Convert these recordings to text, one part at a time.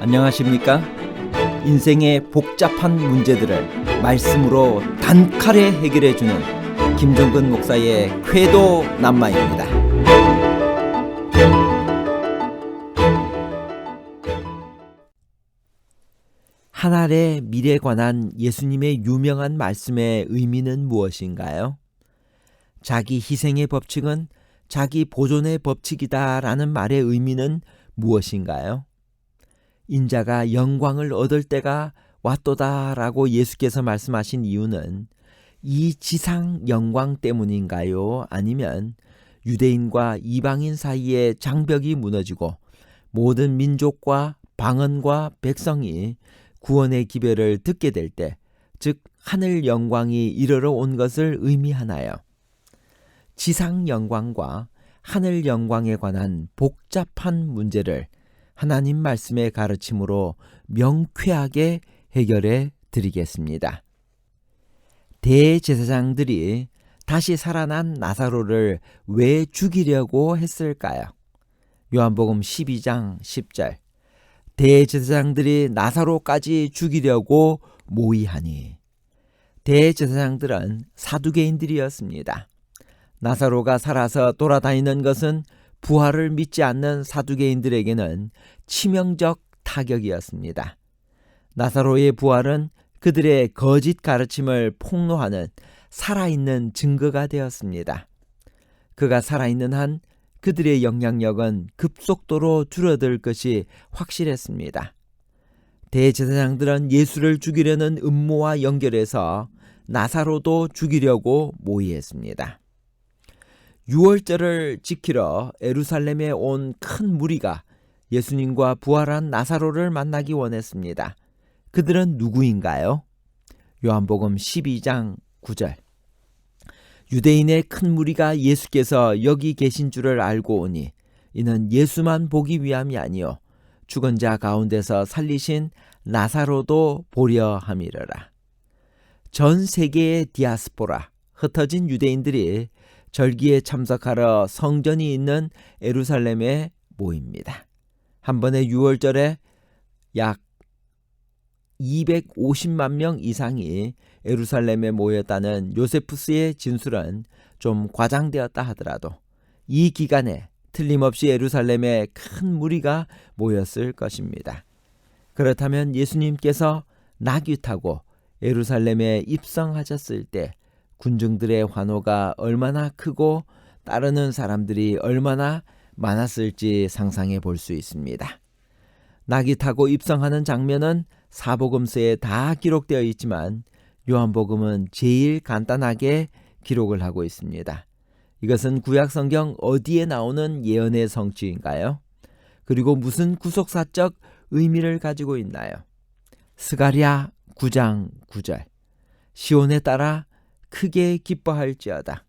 안녕하십니까? 인생의 복잡한 문제들을 말씀으로 단칼에 해결해주는 김종근 목사의 쾌도 남마입니다. 하늘의 미래에 관한 예수님의 유명한 말씀의 의미는 무엇인가요? 자기 희생의 법칙은 자기 보존의 법칙이다라는 말의 의미는 무엇인가요? 인자가 영광을 얻을 때가 왔도다라고 예수께서 말씀하신 이유는 이 지상 영광 때문인가요? 아니면 유대인과 이방인 사이의 장벽이 무너지고 모든 민족과 방언과 백성이 구원의 기별을 듣게 될 때, 즉 하늘 영광이 이르러 온 것을 의미하나요? 지상 영광과 하늘 영광에 관한 복잡한 문제를 하나님 말씀의 가르침으로 명쾌하게 해결해 드리겠습니다. 대제사장들이 다시 살아난 나사로를 왜 죽이려고 했을까요? 요한복음 12장 10절. 대제사장들이 나사로까지 죽이려고 모의하니. 대제사장들은 사두개인들이었습니다. 나사로가 살아서 돌아다니는 것은 부활을 믿지 않는 사두개인들에게는 치명적 타격이었습니다. 나사로의 부활은 그들의 거짓 가르침을 폭로하는 살아있는 증거가 되었습니다. 그가 살아있는 한 그들의 영향력은 급속도로 줄어들 것이 확실했습니다. 대제사장들은 예수를 죽이려는 음모와 연결해서 나사로도 죽이려고 모의했습니다. 유월절을 지키러 예루살렘에 온 큰 무리가 예수님과 부활한 나사로를 만나기 원했습니다. 그들은 누구인가요? 요한복음 12장 9절. 유대인의 큰 무리가 예수께서 여기 계신 줄을 알고 오니 이는 예수만 보기 위함이 아니요 죽은 자 가운데서 살리신 나사로도 보려 함이러라. 전 세계의 디아스포라, 흩어진 유대인들이 절기에 참석하러 성전이 있는 예루살렘에 모입니다. 한 번에 6월절에 약 250만 명 이상이 예루살렘에 모였다는 요세푸스의 진술은 좀 과장되었다 하더라도 이 기간에 틀림없이 예루살렘에 큰 무리가 모였을 것입니다. 그렇다면 예수님께서 나귀 타고 예루살렘에 입성하셨을 때 군중들의 환호가 얼마나 크고 따르는 사람들이 얼마나 많았을지 상상해 볼 수 있습니다. 나귀 타고 입성하는 장면은 사복음서에 다 기록되어 있지만 요한복음은 제일 간단하게 기록을 하고 있습니다. 이것은 구약성경 어디에 나오는 예언의 성취인가요? 그리고 무슨 구속사적 의미를 가지고 있나요? 스가랴 9장 9절. 시온에 따라 크게 기뻐할지어다.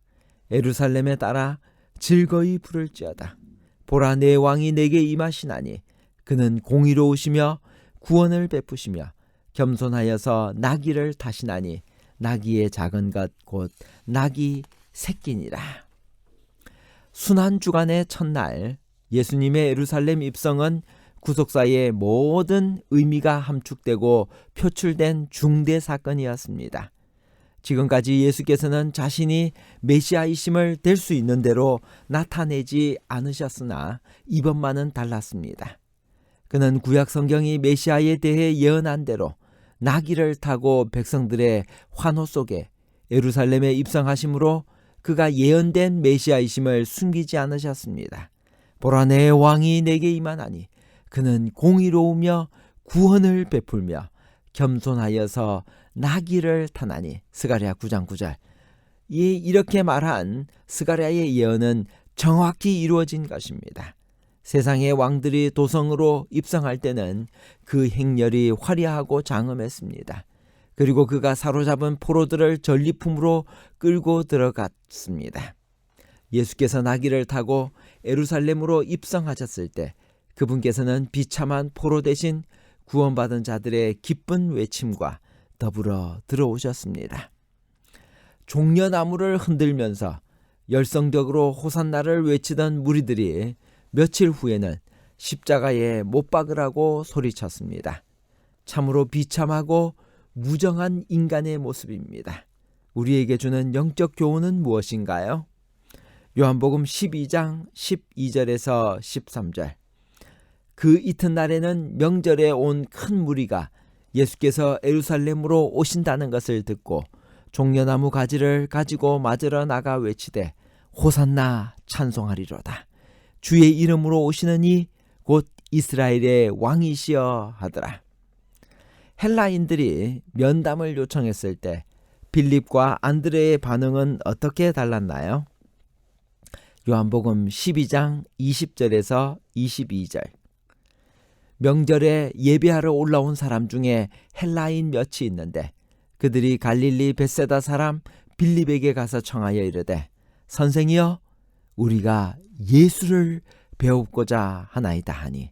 예루살렘에 따라 즐거이 부를지어다. 보라, 내 왕이 내게 임하시나니 그는 공의로우시며 구원을 베푸시며 겸손하여서 나귀를 타시나니 나귀의 작은 것 곧 나귀 새끼니라. 순환주간의 첫날 예수님의 예루살렘 입성은 구속사의 모든 의미가 함축되고 표출된 중대 사건이었습니다. 지금까지 예수께서는 자신이 메시아이심을 될 수 있는 대로 나타내지 않으셨으나 이번만은 달랐습니다. 그는 구약 성경이 메시아에 대해 예언한 대로 나귀를 타고 백성들의 환호 속에 예루살렘에 입성하심으로 그가 예언된 메시아이심을 숨기지 않으셨습니다. 보라, 내 왕이 내게 임하나니 그는 공의로우며 구원을 베풀며 겸손하여서 나귀를 타나니. 스가랴 9장 9절. 이렇게 말한 스가랴의 예언은 정확히 이루어진 것입니다. 세상의 왕들이 도성으로 입성할 때는 그 행렬이 화려하고 장엄했습니다. 그리고 그가 사로잡은 포로들을 전리품으로 끌고 들어갔습니다. 예수께서 나귀를 타고 예루살렘으로 입성하셨을 때 그분께서는 비참한 포로 대신 구원받은 자들의 기쁜 외침과 더불어 들어오셨습니다. 종려나무를 흔들면서 열성적으로 호산나를 외치던 무리들이 며칠 후에는 십자가에 못 박으라고 소리쳤습니다. 참으로 비참하고 무정한 인간의 모습입니다. 우리에게 주는 영적 교훈은 무엇인가요? 요한복음 12장 12절에서 13절. 그 이튿날에는 명절에 온 큰 무리가 예수께서 예루살렘으로 오신다는 것을 듣고 종려나무 가지를 가지고 맞으러 나가 외치되 호산나 찬송하리로다. 주의 이름으로 오시는 이 곧 이스라엘의 왕이시여 하더라. 헬라인들이 면담을 요청했을 때 빌립과 안드레의 반응은 어떻게 달랐나요? 요한복음 12장 20절에서 22절. 명절에 예배하러 올라온 사람 중에 헬라인 몇이 있는데 그들이 갈릴리 벳세다 사람 빌립에게 가서 청하여 이르되 선생이여 우리가 예수를 배우고자 하나이다 하니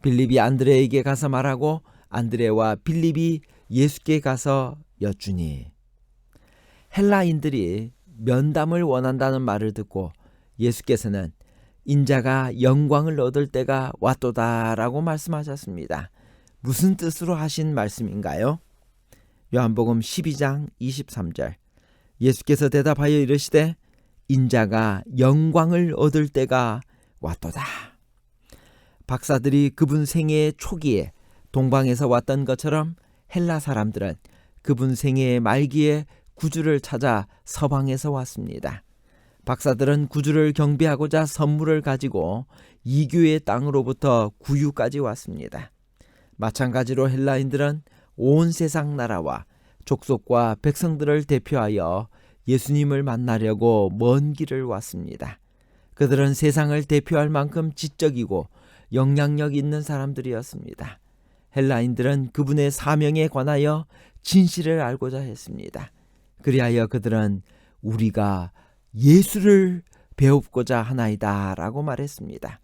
빌립이 안드레에게 가서 말하고 안드레와 빌립이 예수께 가서 여쭈니. 헬라인들이 면담을 원한다는 말을 듣고 예수께서는 인자가 영광을 얻을 때가 왔도다라고 말씀하셨습니다. 무슨 뜻으로 하신 말씀인가요? 요한복음 12장 23절. 예수께서 대답하여 이르시되 인자가 영광을 얻을 때가 왔도다. 박사들이 그분 생애의 초기에 동방에서 왔던 것처럼 헬라 사람들은 그분 생애의 말기에 구주를 찾아 서방에서 왔습니다. 박사들은 구주를 경배하고자 선물을 가지고 이교의 땅으로부터 구유까지 왔습니다. 마찬가지로 헬라인들은 온 세상 나라와 족속과 백성들을 대표하여 예수님을 만나려고 먼 길을 왔습니다. 그들은 세상을 대표할 만큼 지적이고 영향력 있는 사람들이었습니다. 헬라인들은 그분의 사명에 관하여 진실을 알고자 했습니다. 그리하여 그들은 우리가 예수를 배우고자 하나이다 라고 말했습니다.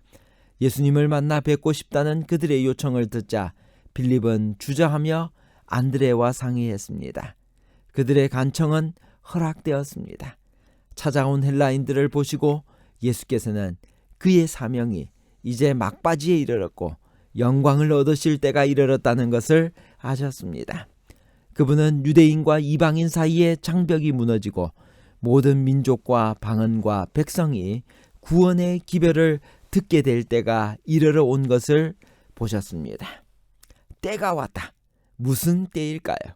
예수님을 만나 뵙고 싶다는 그들의 요청을 듣자 빌립은 주저하며 안드레와 상의했습니다. 그들의 간청은 허락되었습니다. 찾아온 헬라인들을 보시고 예수께서는 그의 사명이 이제 막바지에 이르렀고 영광을 얻으실 때가 이르렀다는 것을 아셨습니다. 그분은 유대인과 이방인 사이의 장벽이 무너지고 모든 민족과 방언과 백성이 구원의 기별을 듣게 될 때가 이르러 온 것을 보셨습니다. 때가 왔다. 무슨 때일까요?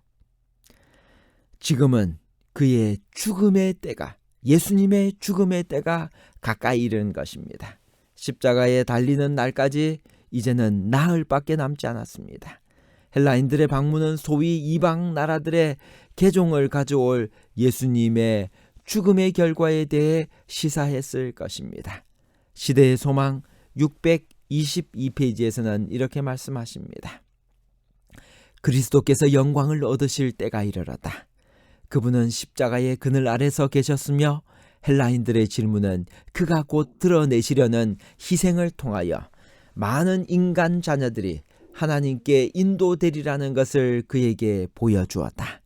지금은 그의 죽음의 때가, 예수님의 죽음의 때가 가까이 이른 것입니다. 십자가에 달리는 날까지 이제는 나흘밖에 남지 않았습니다. 헬라인들의 방문은 소위 이방 나라들의 개종을 가져올 예수님의 죽음의 결과에 대해 시사했을 것입니다. 시대의 소망 622페이지에서는 이렇게 말씀하십니다. 그리스도께서 영광을 얻으실 때가 이르렀다. 그분은 십자가의 그늘 아래서 계셨으며 헬라인들의 질문은 그가 곧 드러내시려는 희생을 통하여 많은 인간 자녀들이 하나님께 인도되리라는 것을 그에게 보여주었다.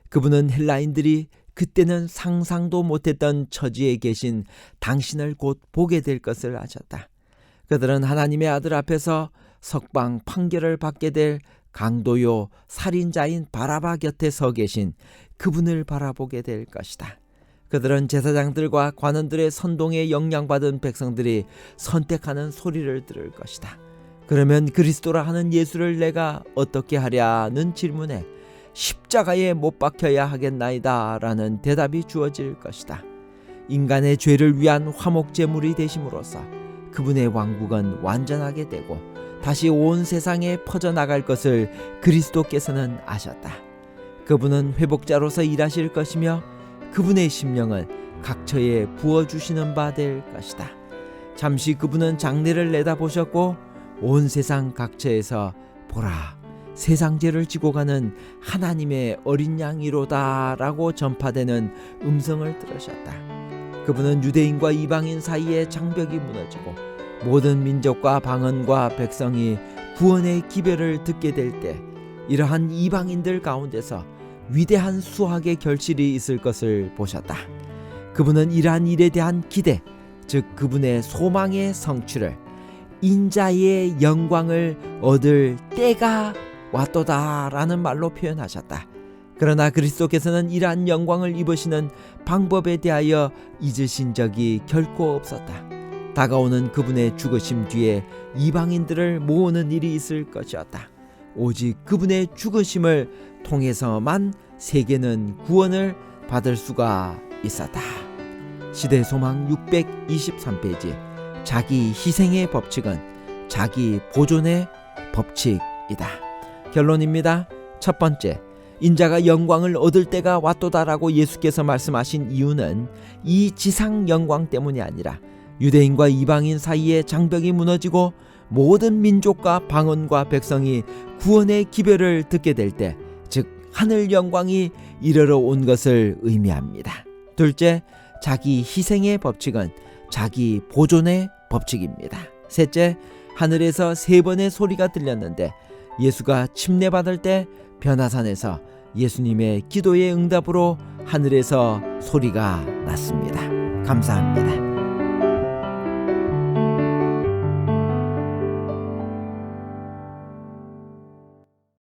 그분은 헬라인들이 그때는 상상도 못했던 처지에 계신 당신을 곧 보게 될 것을 아셨다. 그들은 하나님의 아들 앞에서 석방 판결을 받게 될 강도요 살인자인 바라바 곁에 서 계신 그분을 바라보게 될 것이다. 그들은 제사장들과 관원들의 선동에 영향받은 백성들이 선택하는 소리를 들을 것이다. 그러면 그리스도라 하는 예수를 내가 어떻게 하랴는 질문에 십자가에 못 박혀야 하겠나이다 라는 대답이 주어질 것이다. 인간의 죄를 위한 화목제물이 되심으로써 그분의 왕국은 완전하게 되고 다시 온 세상에 퍼져나갈 것을 그리스도께서는 아셨다. 그분은 회복자로서 일하실 것이며 그분의 심령을 각처에 부어주시는 바 될 것이다. 잠시 그분은 장례를 내다보셨고 온 세상 각처에서 보라 세상 죄를 지고 가는 하나님의 어린 양이로다 라고 전파되는 음성을 들으셨다. 그분은 유대인과 이방인 사이의 장벽이 무너지고 모든 민족과 방언과 백성이 구원의 기별을 듣게 될 때 이러한 이방인들 가운데서 위대한 수학의 결실이 있을 것을 보셨다. 그분은 이러한 일에 대한 기대, 즉 그분의 소망의 성취를 인자의 영광을 얻을 때가 왔도다라는 말로 표현하셨다. 그러나 그리스도께서는 이러한 영광을 입으시는 방법에 대하여 잊으신 적이 결코 없었다. 다가오는 그분의 죽으심 뒤에 이방인들을 모으는 일이 있을 것이었다. 오직 그분의 죽으심을 통해서만 세계는 구원을 받을 수가 있었다. 시대소망 623페이지. 자기 희생의 법칙은 자기 보존의 법칙이다. 결론입니다. 첫 번째, 인자가 영광을 얻을 때가 왔도다라고 예수께서 말씀하신 이유는 이 지상 영광 때문이 아니라 유대인과 이방인 사이의 장벽이 무너지고 모든 민족과 방언과 백성이 구원의 기별을 듣게 될 때, 즉 하늘 영광이 이르러 온 것을 의미합니다. 둘째, 자기 희생의 법칙은 자기 보존의 법칙입니다. 셋째, 하늘에서 3번의 소리가 들렸는데 예수가 침례받을 때 변화산에서 예수님의 기도의 응답으로 하늘에서 소리가 났습니다. 감사합니다.